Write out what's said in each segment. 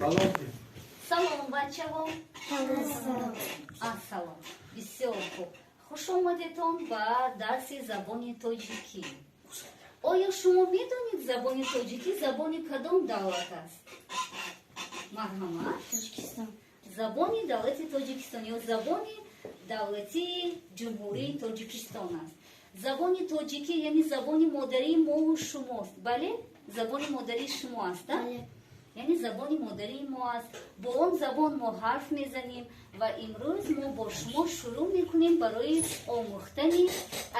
Салом. Салом, бачаҳо. Салом. Бисёр хуб. Хуш омадедон ба дарси забони тоҷикӣ. Оё шумо медонед забони тоҷикӣ забони кадом давлат аст? Марҳамат. Тоҷикистон. Забони давлати Тоҷикистон ё забони давлати ҷумҳурии Тоҷикистон аст. Забони тоҷикӣ яъни забони модарии мову шумост. Бале? Забони модарии шумо аст, а? Бале. яъни забони модарии мо аст. Бо он забон мо ҳарф мезанем ва имрӯз мо бо шумо шурӯъ мекунем барои омӯхтани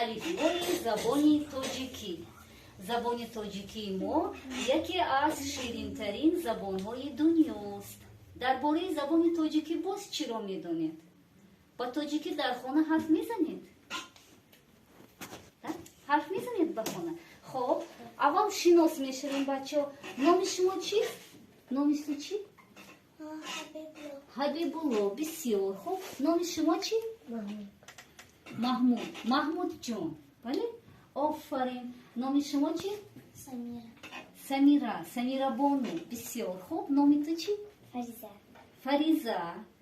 алифбои забони тоҷикӣ. Забони тоҷикии мо яке аз ширинтарин забонҳои дунёст. дар бораи забони тоҷикӣ боз чиро медонед? ба тоҷикӣ дар хона ҳарф мезанед? ҳарф мезанед ба хона? хоб аввал шинос мешавем бачаҳо. номи шумо чист? номи су чӣ? ҳабибулло. бисёр хуб. номи шумо чӣ? маҳмуд. маҳмуд ҷон. бале? офарин. номи шумо чӣ? Самира. самира. самира бону. бисёр хуб. номи ту чӣ? Фариза. фариза.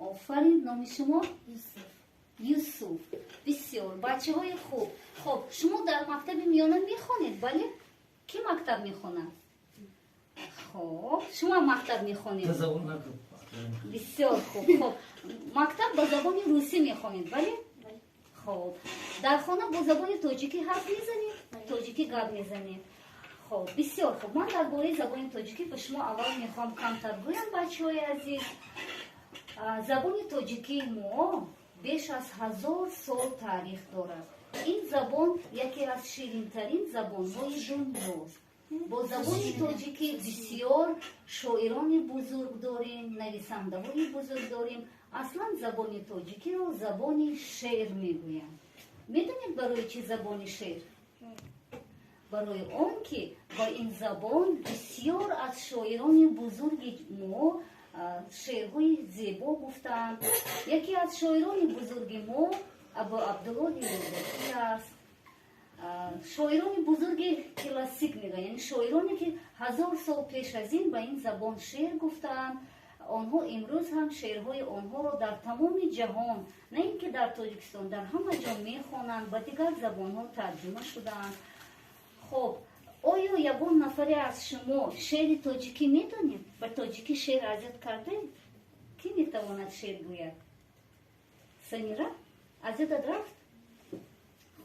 офарин. номи шумо? Юсуф. юсуф. бисёр. бачаҳои хуб. хоб шумо дар мактаби миёна мехонед, бале? кӣ мактаб мехонад? хоб шумо мактаб мехонед? бисёр хуб. хоб мактаб ба забони русӣ мехонед, бале? хоб дар хона бо забони тоҷикӣ ҳарф мезанед? тоҷикӣ гап мезанед? хоб бисёр хуб. ман дар бораи забони тоҷикӣ ба шумо аввал мехоҳам камтар гӯям, бачаҳои азиз. забони тоҷикии мо беш аз 1000 сол таърих дорад. ин забон яке аз ширинтарин забонҳои дунёст. бо забони тоҷикӣ бисёр шоирони бузург дорем, нависандаҳои бузург дорем. аслан забони тоҷикиро забони шеър мегӯянд. медонед барои чӣ забони шеър? барои он ки ба ин забон бисёр аз шоирони бузурги мо шеърҳои зебо гуфтаанд. яке аз шоирони бузурги мо абу абдуллоҳи рӯдакӣ аст. шоирони бузурги классик мегӯянд, яъни шоироне ки 1000 сол пеш аз ин ба ин забон шеър гуфтаанд. онҳо имрӯз ҳам шеърҳои онҳоро дар тамоми ҷаҳон, на ин ки дар тоҷикистон, дар ҳама ҷо мехонанд, ба дигар забонҳо тарҷума шудаанд. хоб оё ягон нафаре аз шумо шеъри тоҷикӣ медонед? ба тоҷикӣ шеър азид кардаед? кӣ метавонад шеър гӯяд? самира аз ёдат рафт?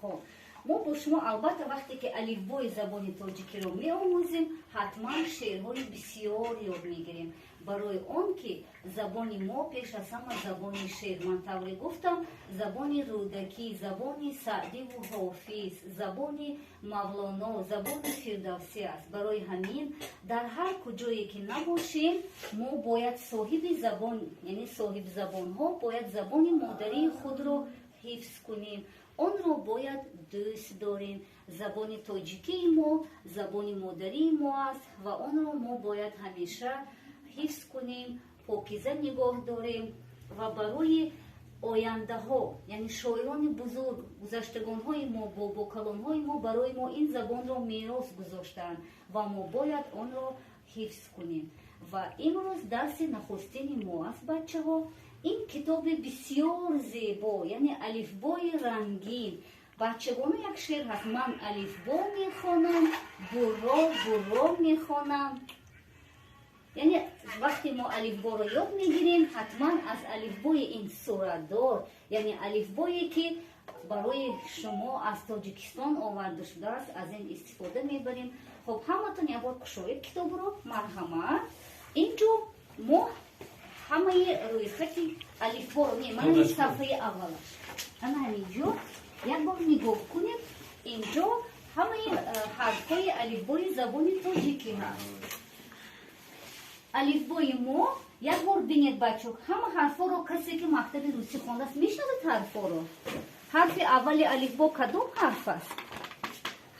хоб мо бо шумо албатта вақте ки алифбои забони тоҷикиро меомӯзем ҳатман шеърҳои бисёр ёд мегирем, барои он ки забони мо пеш аз ҳама забони шеър, ман тавре гуфтам, забони рӯдакӣ, забони саъдиву ҳофиз, забони мавлоно, забони фирдавсӣ аст. барои ҳамин дар ҳар куҷое ки набошем мо бояд соҳиби забон, яъне соҳибзабонҳо бояд забони модарии худро ҳифз кунем, онро бояд дӯст дорем. забони тоҷикии мо забони модарии мо аст ва онро мо бояд ҳамеша ҳифз кунем, покиза нигоҳ дорем ва барои ояндаҳо, яъни шоирони бузург, гузаштагонҳои мо, бобокалонҳои мо барои мо ин забонро мерос гузоштаанд ва мо бояд онро ҳифз кунем. ва имрӯз дарси нахустини мо аст, бачаҳо. ин китоби бисёр зебо, яъне алифбои рангин. бачагона як шеър ҳаст: ман алифбо мехонам, бурро бурро мехонам. яъне вақте мо алифборо ёд мегирем, ҳатман аз алифбои ин суратдор, яъне алифбое ки барои шумо аз тоҷикистон оварда шудааст, аз ин истифода мебарем. хоб ҳаматон якбор кушоед китобро. марҳамат. инҷо мо ҳамаи рӯйхати алифборо меманам сафҳаи аввалаш. ана ҳаминҷо якбор нигоҳ кунед. инҷо ҳамаи ҳарфҳои алифбои забони тоҷикӣ ҳаст. алифбои мо якбор бинед бачо, ҳама ҳарфҳоро касе ки мактаби русӣ хондааст мешнавед ҳарфҳоро? ҳарфи аввали алифбо кадом ҳарф аст?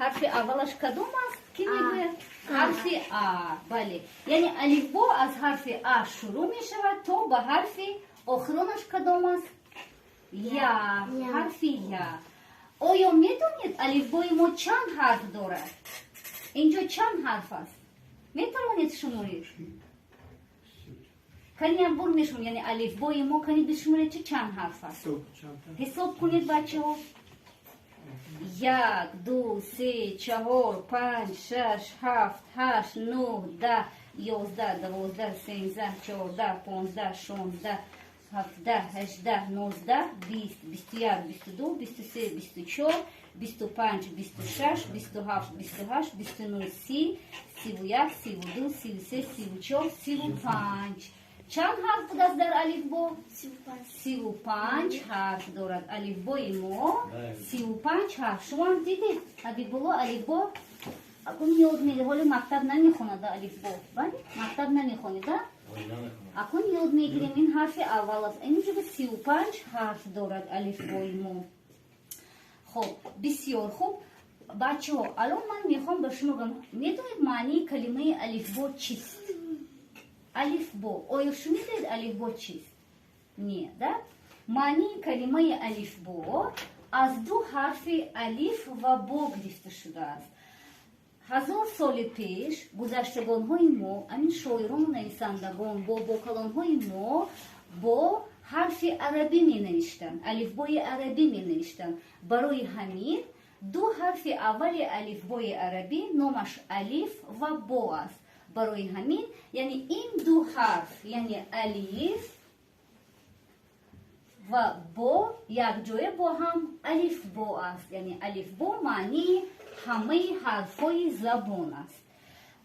ҳарфи аввалаш кадом аст? Кӣ мегӯяд? ҳарфи а. бале, яъне алифбо аз ҳарфи а шурӯъ мешавад то ба ҳарфи охиронаш кадом аст? я. ҳарфи я. оё медонед алифбои мо чанд ҳарф дорад? инҷо чанд ҳарф аст? метавонед шуморед? کنی هم بر میشم یعنی الف بای ما کنی بشمره چند حرف است حساب کنید بچه ها 1 2 3 4 5 6 7 8 9 10 11 12 13 14 15 16 17 18 19 20 21 22 23 24 25 26 27 28 29 30 31 32 33 34 35 چند حرف بود از در الفبا؟ 35 حرف دارد الفبای ما 35 حرف شما هم دیدید اگه بلو الفبا اکنون یاد میگه حالا مکتب نمیخوند الفبا بله مکتب نمیخوند اکنون یاد میگیریم این حرف اول است اینجا به 35 حرف دارد الفبای ما خب بسیار خوب بچه ها الان من میخوام به شما بگم میدونید معنی کلمه الفبا چیست؟ الفبا آیا شنیدید الفبا چیست؟ نه ده؟ معنی کلمه الفبا از دو حرف الف و با گرفته شده است 1000 سال پیش گذشتگان های ما همین شاعران و نویسندگان با کلام های ما با حرف عربی می نوشتن الفبای عربی می نوشتن برای همین دو حرف اول الفبای عربی نامش الف و با است برای همین یعنی این دو حرف یعنی الف و با یک جای با هم الف با است یعنی الف با معنی همه حرفای زبان است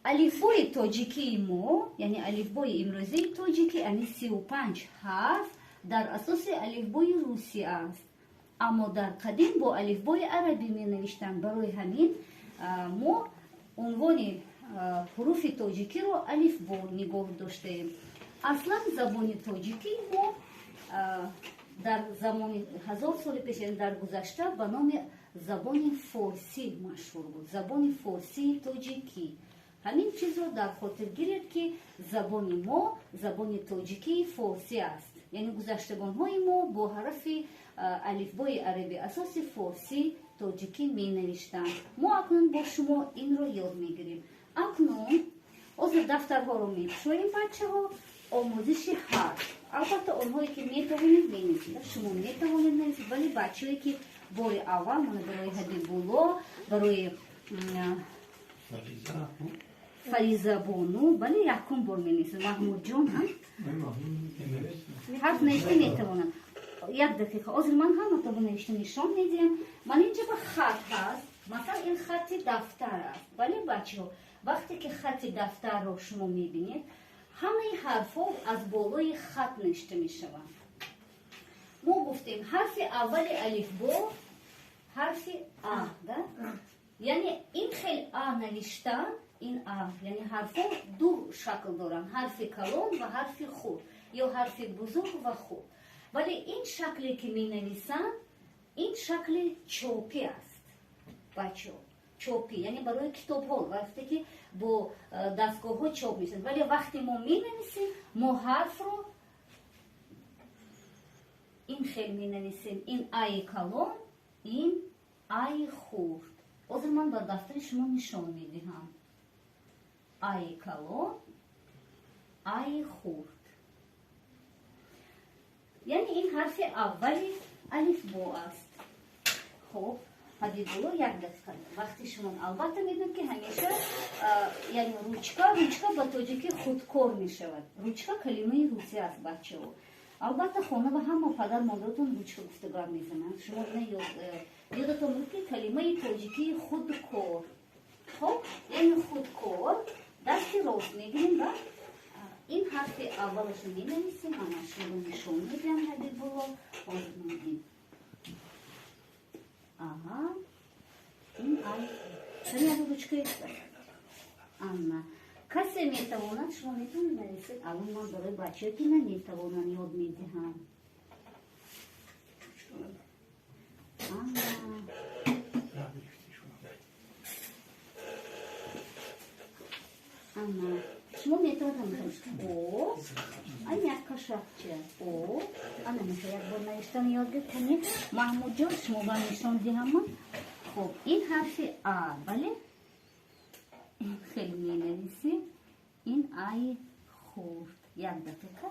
الفبای تاجیکی ما یعنی الفبای امروزی تاجیکی یعنی 35 حرف در اساس الفبای روسی است اما در قدیم با الفبای عربی می نوشتن برای همین ما عنوان حروف تاجیکی رو الف با نگاه داشتیم اصلا زبان تاجیکی ما در زمان 1000 سال پیش در گذشته به نام زبان فارسی مشهور بود زبان فارسی تاجیکی همین چیز رو در خاطر گیرید که زبان ما زبان تاجیکی فارسی است یعنی گذشتگان های ما با حرف الفبای عربی اساس فارسی تاجیکی می نوشتند ما اکنون با شما این رو یاد میگیریم اکنون از دفترها رو میشویم بچه ها آموزش حرف البته آنهایی که میتوانید بنویسید شما میتوانید نویسید ولی بچه‌ای که بار اول من برای حد بولا برای فریزه بانو ولی یکم بار می‌نویسید محمود جان هم حرف نوشته میتوانند یک دقیقه از من هم تو نوشته نشان میدیم من اینجا به خط هست مثلا این خط دفتر است ولی بچه‌ها وقتی که خط دفتر رو شما میبینید همه حرفا از بالای خط نوشته میشوند ما گفتیم حرف اول الفبا حرف آ یعنی این خیلی آ نوشتن این آ یعنی حرفا دو شکل دارن حرف کلان و حرف خرد یا حرف بزرگ و خرد ولی این شکلی که می نویسن این شکل چوپی است بچه چوپی یعنی برای کتاب ها وقتی که با دستگاه ها چوب میشن ولی وقتی ما می نویسیم ما حرف رو این خیلی می نویسیم این آی کلان این آی خورد از من بر دفتر شما نشان می دهم آی کلان آی خورد یعنی این حرف اولی الف با است خب حدید بلو یک دقیقه وقتی شما البته میدونید که همیشه یعنی روچکا با تاجیکی خودکار میشود روچکا کلمه روسی است بچه ها البته خانه و هم پدر مادرتون روچکا گفتگار میزنند شما یادتون بود که کلمه تاجیکی خودکار خب یعنی خودکار دستی راست میگیریم و این حرف اولش رو مینویسیم همش رو نشون میدیم حدید بلو آزمونیم آها این آی چنین رو روچکه اما کسی میتواند شما میتونید نویسید الان من برای بچه که نمیتوانم یاد میدهم اما شما میتوانید او این یک کشفچه او اما میشه یک بار نوشتن یاد کنید محمود جان شما با نشان دهم من خب این حرف آ بله این خیلی می نویسیم این آی خورد یک دقیقه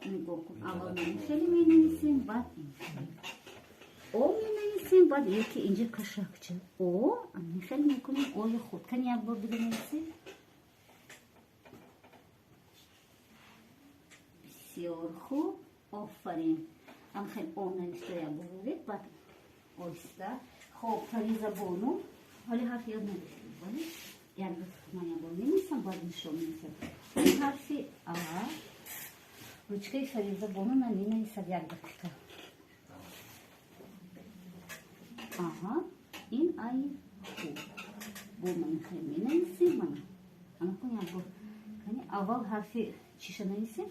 نگاه کن اول من خیلی می نویسیم بعد این او می نویسیم بعد یکی اینجا کشکچه او می خیلی میکنیم اوی خود کنی یک بار دیگه نویسیم بسیار خوب آفرین هم خیلی او نوشته یک بار بگید بعد آیسته خب فریزه بانو حالی حرف یاد نوشتیم ولی یک بار من یک بار نویسم بعد نشون میسیم این حرفی اول ручкой фариза бону на нина и садярдакта. Ага, ин ай ху. Бу ман хемина иси мана. Ана коня бу. Кани авал харфи чишана иси?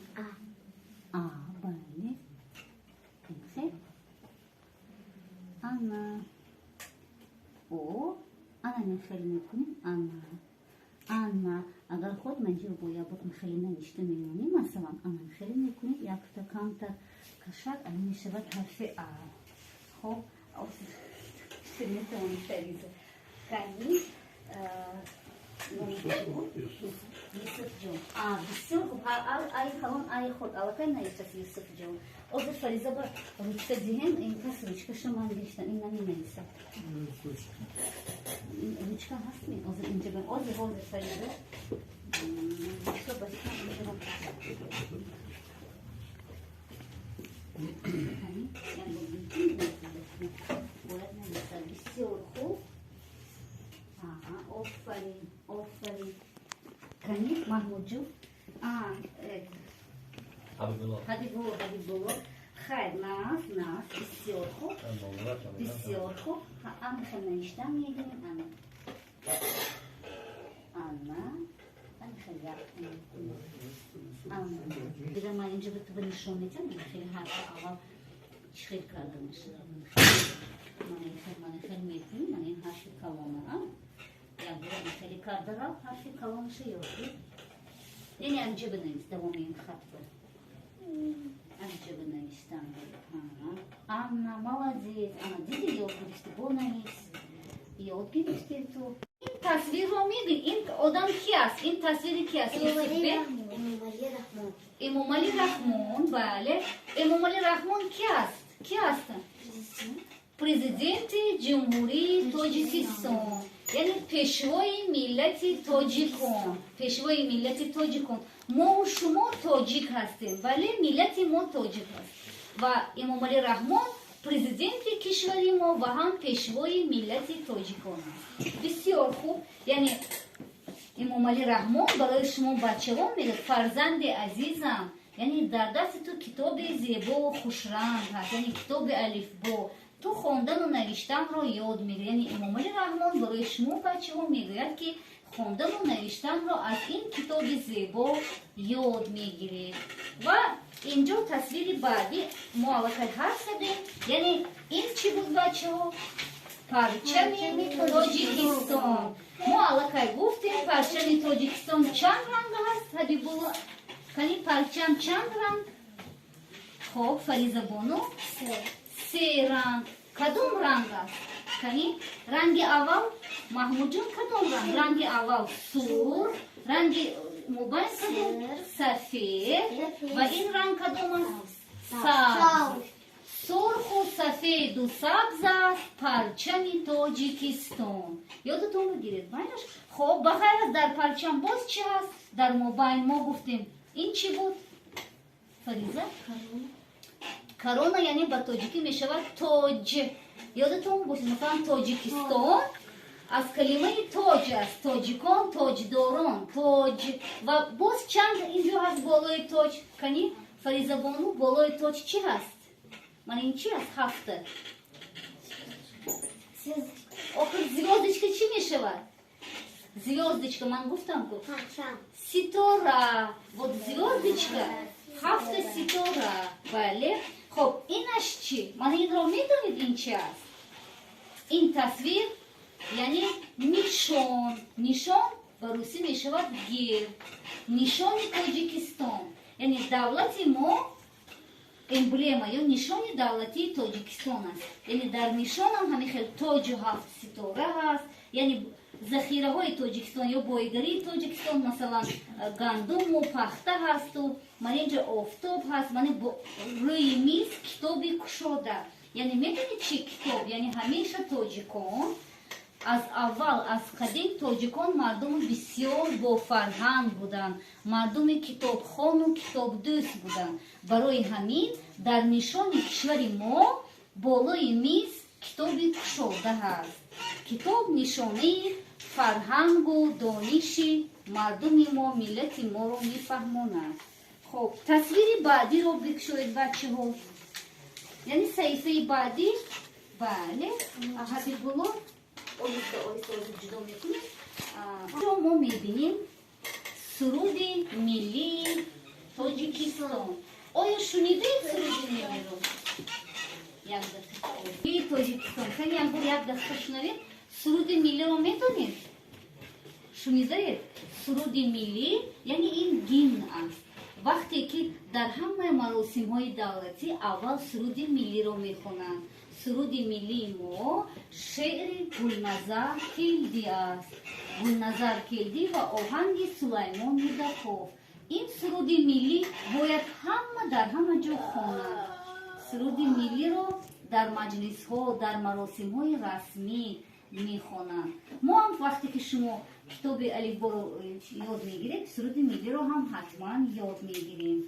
А, бале. Инсе. Ана. О, ана не хелина куни. Ана. Анна, اگر خود منجر باید بود خیلی نوشته میمونی مثلا انا خیلی میکنید یک تا کم تا کشک این میشود حرف آ خب نمیتونم فریزه کنی یوسف جون بسیار خوب ای خلون ای خود علاقه نوشته یوسف جون از فریزه با روچکه دیهم این کس روچکه شما نوشتن این نمی‌نویسه روچکه هست می از اینجا بین از فریزه بسیار بسیار اینجا باید نویسه بسیار خوب آفرین کنی محمود جون حبیب الله خیر ناس بسیار خوب بسیار خوب هم خیلی نوشتم میگیم انا خیلی دیگه من اینجا به تو نشون میدم خیلی حرف اول خیلی کرده میشه من خیلی میکنم من این حرفی کلامه یعنی خیلی کرده را حرفی کلامش یادی یعنی اینجا بنویس دوام این خط بود اینجا بنویستم Anna молодец Anna دیدی یاد گرفتی بنویس یاد گرفتی تو این تصویر رو میبین این آدم کی است این تصویر کی است امام علی رحمان بله امام علی رحمان کی هستن президент جمهوری تاجیکستان یعنی پیشوای ملت تاجیکان ما و شما تاجیک هستیم ولی ملت ما تاجیک است و امام علی رحمان президент کشوری ما و هم پیشوای ملت تاجیکان است بسیار خوب یعنی امام علی رحمان برای شما بچه‌ها میگه فرزند عزیزم یعنی در دست تو کتاب زیبا و خوشرنگ هست یعنی کتاب الفبا تو خواندن و نوشتن رو یاد میگیری یعنی امام علی رحمان برای شما بچه‌ها میگوید که خواندن و نوشتن رو از این کتاب زیبا یاد میگیرید و اینجا تصویر بعدی ما علاقه هستیم یعنی این چی بود بچه‌ها پرچم تاجیکستان ما علاقه گفتیم پرچم تاجیکستان چند رنگ هست حبیب الله کنی پرچم چند رنگ خب فریزه بانو سه رنگ کدوم رنگ است کنی رنگ اول محمود جون کدوم رنگ اول سور رنگ موبایل کدوم سفید و این رنگ کدوم است سبز سرخ و سفید و سبز است پرچم تاجیکستان یادتون بگیرید خب بخیر در پرچم باز چی هست در موبایل ما گفتیم این چی بود فریزه کرونا یعنی با تاجیکی می شود تاج یادتون باشه مثلا تاجیکستان از کلمه تاج است تاجیکان تاجداران تاج و باز چند اینجا هست بالای تاج کنی فریزه بانو بالای تاج چی هست من این چی هست هفته آخر звездочка چی می شود звездочка من گفتم که ستاره вот звездочка هفت ستاره بله خب اینش چی من این رو میدونید این چی است این تصویر یعنی نشان به روسی می شود گیر نشان تاجیکستان یعنی دولت ما امبلема یا نشان دولتی تاجیکستان است یعنی در نشان هم همین خیلی تاج و هفت ستاره هست یعنی захираҳои тоҷикистон ё бойгарии тоҷикистон масалан гандуму пахта ҳасту маринҷа офтоб ҳаст мани рӯи миз китоби кушода яъне медонед чи китоб яъне ҳамеша тоҷикон аз аввал аз қадим тоҷикон мардуми бисёр бофарҳанг буданд мардуми китобхону китобдӯст буданд барои ҳамин дар нишони кишвари мо болои миз китоби кушода ҳаст китоб нишонаи фарҳангу дониши мардуми мо миллати моро мефаҳмонад хоб тасвири баъдиро бикушоед бачаҳо яъне саҳифаи баъдӣ бале ҳабибулло оҳиста ҷудо мекунем мо мебинем суруди миллии тоҷикистон оё шунидаед суруди миллиро тоҷикистон хеле ям бор як даста шунавед суруди миллиро метонед шунидаед суруди миллӣ яъне ин гимн аст вақте ки дар ҳамаи маросимҳои давлатӣ аввал суруди миллиро мехонанд суруди миллии мо шеъри Гулназар Келдӣ аст Гулназар Келдӣ ва оҳанги Сулаймон Мудаков ин суруди миллӣ бояд ҳама дар ҳама ҷо хонад суруди миллиро дар маҷлисҳо дар маросимҳои расмӣ мехонанд мо ҳам вақте ки шумо китоби алифборо ёд мегиред суруди миллиро ҳам ҳатман ёд мегирем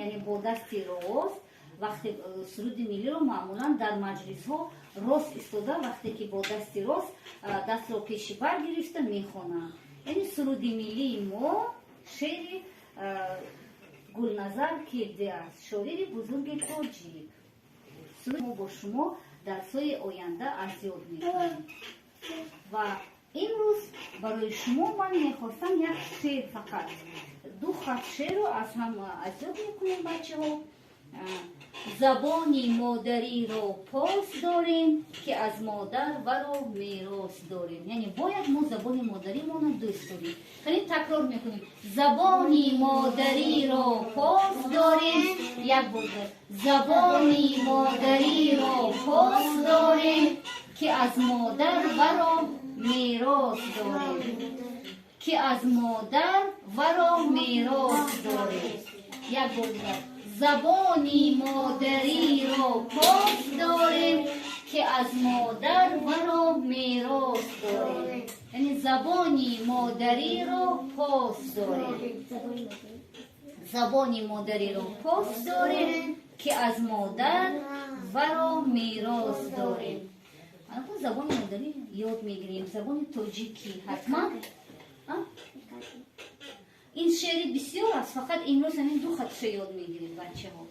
яъне бо дасти рост вақте суруди миллиро маъмулан дар маҷлисҳо рост истода вақте ки бо дасти рост дастро пеши бар гирифта мехонанд яъне суруди миллии мо шеъри Гулназар Келдӣ аст шоири бузурги тоҷик мо бо шумо дарсҳои оянда аз ёд мекунем ва имрӯз барои шумо ман мехостам як шеър фақат ду хат шеърро аз ёд мекунем бачаҳо забони модариро пос дорем ки аз модар варо мерос дорем яъне бояд мо забони модаримонро дӯст дорем хеле такрор мекунем забони модариро пос дорем як бор забони модариро пос дорем ки аз модар варо мерос дорем ки аз модар варо мерос дорем як бор дигар забони модариро пос дорем ки аз модар варо мерос дорем яъне забони модариро пос дорем забони модариро пос дорем ки аз модар варо мерос дорем анакун забони модарӣ ёд мегирем забони тоҷикӣ ҳатман ин шеъри бисёр аст фақат имрӯз ҳамин ду хатша ёд мегирем бачаҳо